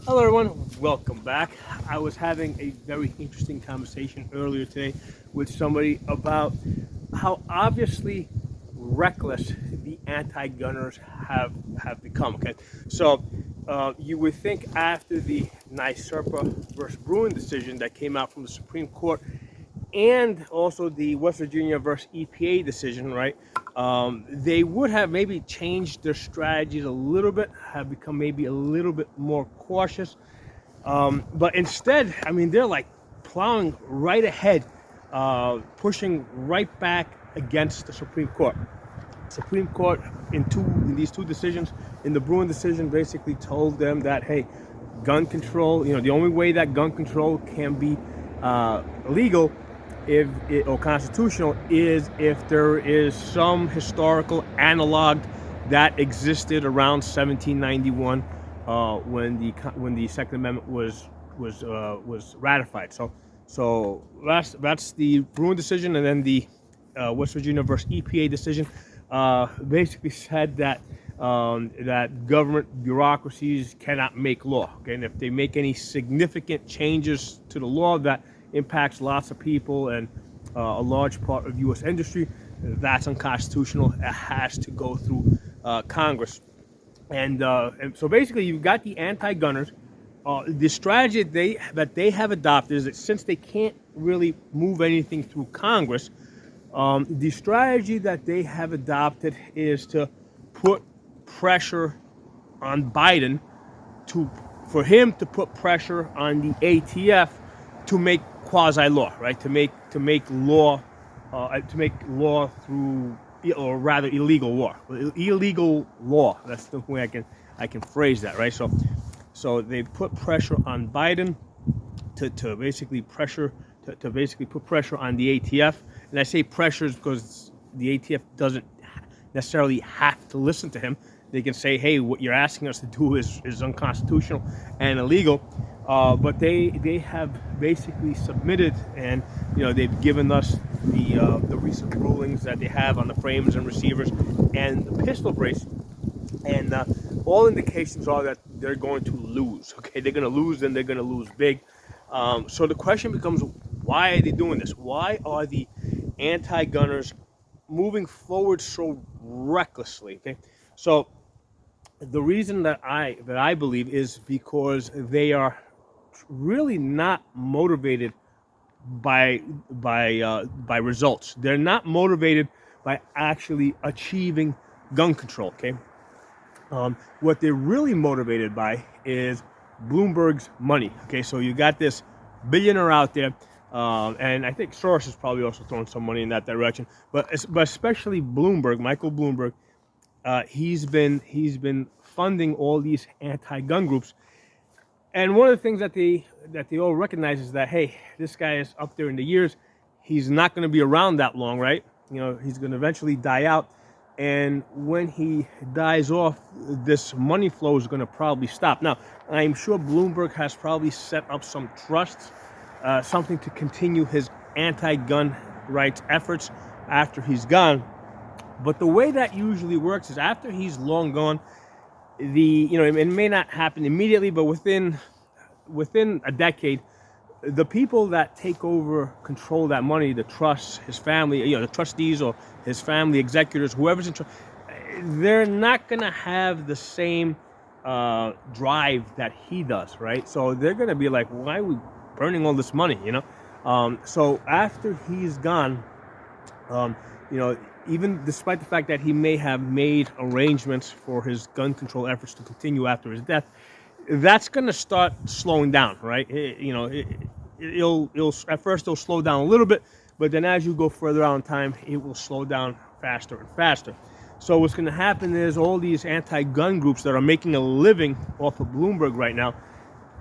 Hello everyone, welcome back. I was having a very interesting conversation earlier today with somebody about how obviously reckless the anti-gunners have become. Okay, so you would think after the NYSERPA versus Bruen decision that came out from the Supreme Court, and also the West Virginia versus EPA decision, right? They would have maybe changed their strategies a little bit, have become maybe a little bit more cautious. But instead, I mean, they're like plowing right ahead, pushing right back against the Supreme Court. Supreme Court in these two decisions, in the Bruen decision, basically told them that, hey, gun control, the only way that gun control can be legal or constitutional is if there is some historical analog that existed around 1791 when the Second Amendment was ratified. So that's the Bruen decision, and then the West Virginia versus EPA decision basically said that that government bureaucracies cannot make law. Okay, and if they make any significant changes to the law that impacts lots of people and a large part of U.S. industry, that's unconstitutional. It has to go through Congress. And so basically, you've got the anti-gunners. The strategy that they have adopted is that since they can't really move anything through Congress, the strategy that they have adopted is to put pressure on Biden for him to put pressure on the ATF to make quasi-law, right? To make law through, or rather, illegal law. Illegal law. That's the way I can phrase that, right? So they put pressure on Biden to basically put pressure on the ATF. And I say pressures because the ATF doesn't necessarily have to listen to him. They can say, hey, what you're asking us to do is unconstitutional and illegal. But they have basically submitted, and they've given us the recent rulings that they have on the frames and receivers and the pistol brace, and all indications are that they're going to lose. Okay, they're going to lose, and they're going to lose big. So the question becomes, why are they doing this? Why are the anti-gunners moving forward so recklessly? Okay, so the reason that I believe is because they are really not motivated by results. They're not motivated by actually achieving gun control. Okay, what they're really motivated by is Bloomberg's money. Okay, so you got this billionaire out there, and I think Soros is probably also throwing some money in that direction. But especially Bloomberg, Michael Bloomberg, he's been funding all these anti-gun groups. And one of the things that they all recognize is that, hey, this guy is up there in the years. He's not going to be around that long, right? He's going to eventually die out. And when he dies off, this money flow is going to probably stop. Now, I'm sure Bloomberg has probably set up some trusts, something to continue his anti-gun rights efforts after he's gone. But the way that usually works is after he's long gone, it may not happen immediately, but within a decade, the people that take over control of that money, the trusts, his family, the trustees or his family executors, whoever's in charge, they're not going to have the same drive that he does, right? So they're going to be like, why are we burning all this money, So after he's gone, even despite the fact that he may have made arrangements for his gun control efforts to continue after his death, that's going to start slowing down, right? It'll at first it'll slow down a little bit, but then as you go further out in time, it will slow down faster and faster. So what's going to happen is all these anti-gun groups that are making a living off of Bloomberg right now,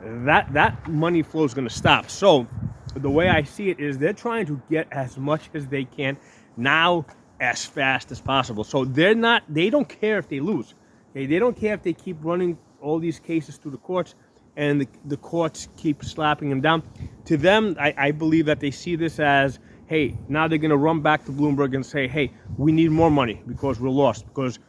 that money flow is going to stop. So the way I see it is they're trying to get as much as they can now as fast as possible. So they don't care if they lose. Okay? They don't care if they keep running all these cases through the courts and the courts keep slapping them down. To them, I believe that they see this as, hey, now they're going to run back to Bloomberg and say, hey, we need more money because we're lost. Because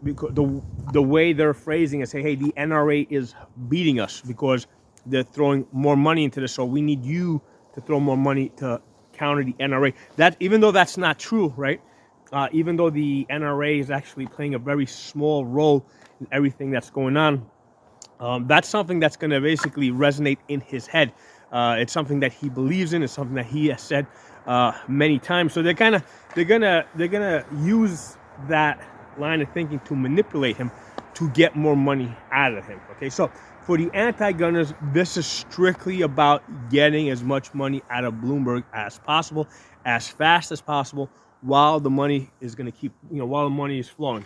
because the way they're phrasing it, say, hey, the NRA is beating us because they're throwing more money into this, so we need you to throw more money to counter the NRA. That, even though that's not true, right? Even though the NRA is actually playing a very small role in everything that's going on, that's something that's going to basically resonate in his head. It's something that he believes in. It's something that he has said many times. So they're gonna use that line of thinking to manipulate him to get more money out of him. Okay, so for the anti-gunners, this is strictly about getting as much money out of Bloomberg as possible, as fast as possible, while the money is going to keep, while the money is flowing.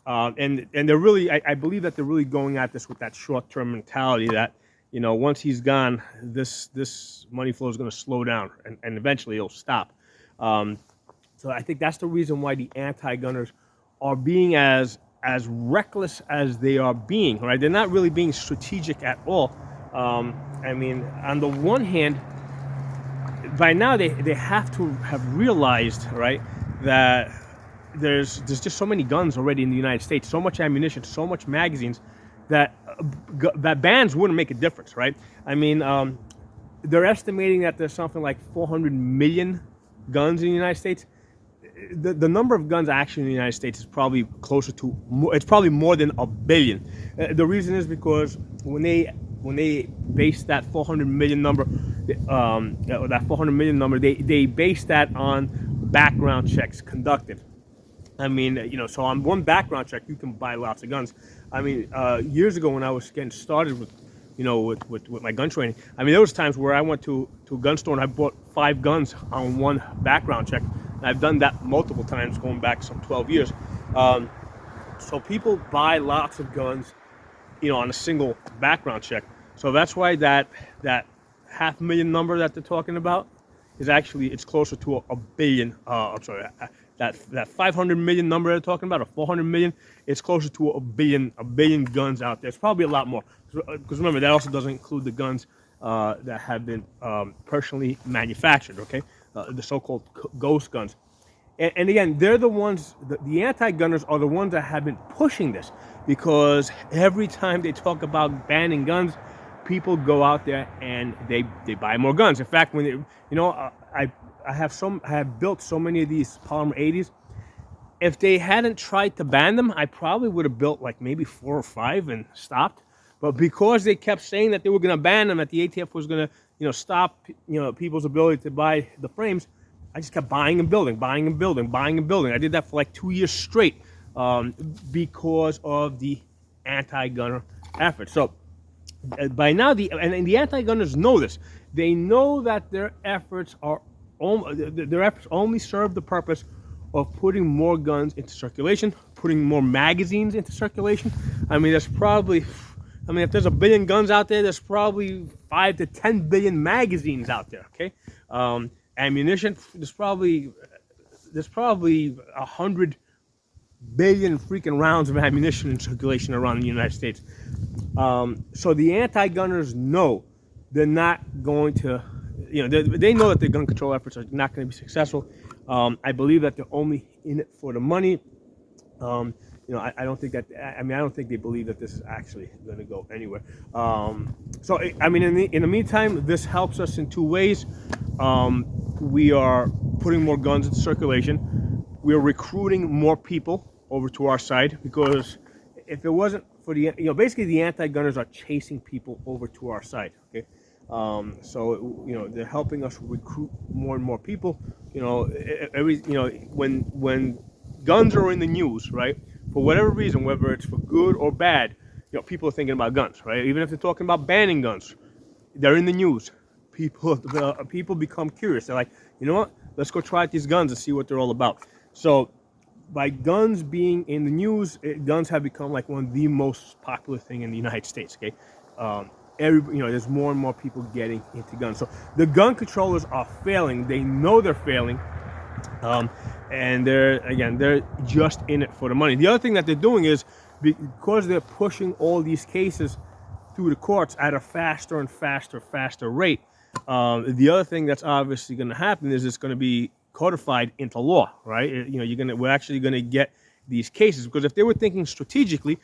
And they're really, I believe that they're really going at this with that short-term mentality that, once he's gone, this money flow is going to slow down, and eventually it'll stop. So I think that's the reason why the anti-gunners are being as reckless as they are being, right? They're not really being strategic at all. I mean, on the one hand, by now they have to have realized, right, that there's just so many guns already in the United States, so much ammunition, so much magazines, that bans wouldn't make a difference, right? I mean, they're estimating that there's something like 400 million guns in the United States. The number of guns actually in the United States is probably closer to, it's probably more than a billion. The reason is because when they base that 400 million number, they base that on background checks conducted. I mean, so on one background check, you can buy lots of guns. I mean, years ago when I was getting started with, with my gun training, I mean, there was times where I went to a gun store and I bought 5 guns on one background check. And I've done that multiple times, going back some 12 years. So people buy lots of guns, on a single background check. So that's why that 500,000 number that they're talking about is actually, it's closer to a billion. I'm sorry. That 500 million number they're talking about, or 400 million, it's closer to a billion guns out there. It's probably a lot more, because remember, that also doesn't include the guns that have been personally manufactured. Okay, the so-called ghost guns. And again, they're the ones. The anti-gunners are the ones that have been pushing this, because every time they talk about banning guns, people go out there and they buy more guns. In fact, when I have built so many of these Polymer 80s. If they hadn't tried to ban them, I probably would have built like maybe 4 or 5 and stopped. But because they kept saying that they were going to ban them, that the ATF was going to, stop, people's ability to buy the frames, I just kept buying and building, buying and building, buying and building. I did that for like 2 years straight because of the anti-gunner effort. So by now, the anti-gunners know this. They know that their efforts only serve the purpose of putting more guns into circulation, putting more magazines into circulation. I mean, if there's a billion guns out there, there's probably 5 to 10 billion magazines out there. Okay, ammunition, there's probably 100 billion freaking rounds of ammunition in circulation around the United States. So the anti-gunners know they're not going to. They know that their gun control efforts are not going to be successful. I believe that they're only in it for the money. I don't think that. I don't think they believe that this is actually going to go anywhere. So I mean, in the meantime, this helps us in 2 ways. We are putting more guns into circulation. We are recruiting more people over to our side, because if it wasn't for basically the anti-gunners are chasing people over to our side. Okay. So they're helping us recruit more and more people. When guns are in the news, right? For whatever reason, whether it's for good or bad, people are thinking about guns, right? Even if they're talking about banning guns, they're in the news. People become curious. They're like, you know what? Let's go try out these guns and see what they're all about. So by guns being in the news, guns have become like one of the most popular thing in the United States. Okay. There's more and more people getting into guns. So the gun controllers are failing. They know they're failing. And they're just in it for the money. The other thing that they're doing is, because they're pushing all these cases through the courts at a faster and faster rate, the other thing that's obviously going to happen is it's going to be codified into law, right? We're actually going to get these cases. Because if they were thinking strategically,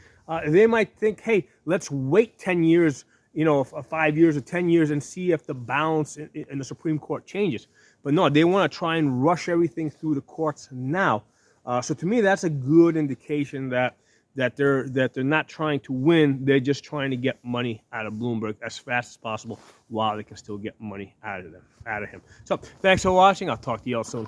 they might think, hey, let's wait 10 years, 5 years or 10 years and see if the balance in the Supreme Court changes. But no, they want to try and rush everything through the courts now. So to me, that's a good indication that they're not trying to win. They're just trying to get money out of Bloomberg as fast as possible while they can still get money out of him. So thanks for watching. I'll talk to you all soon.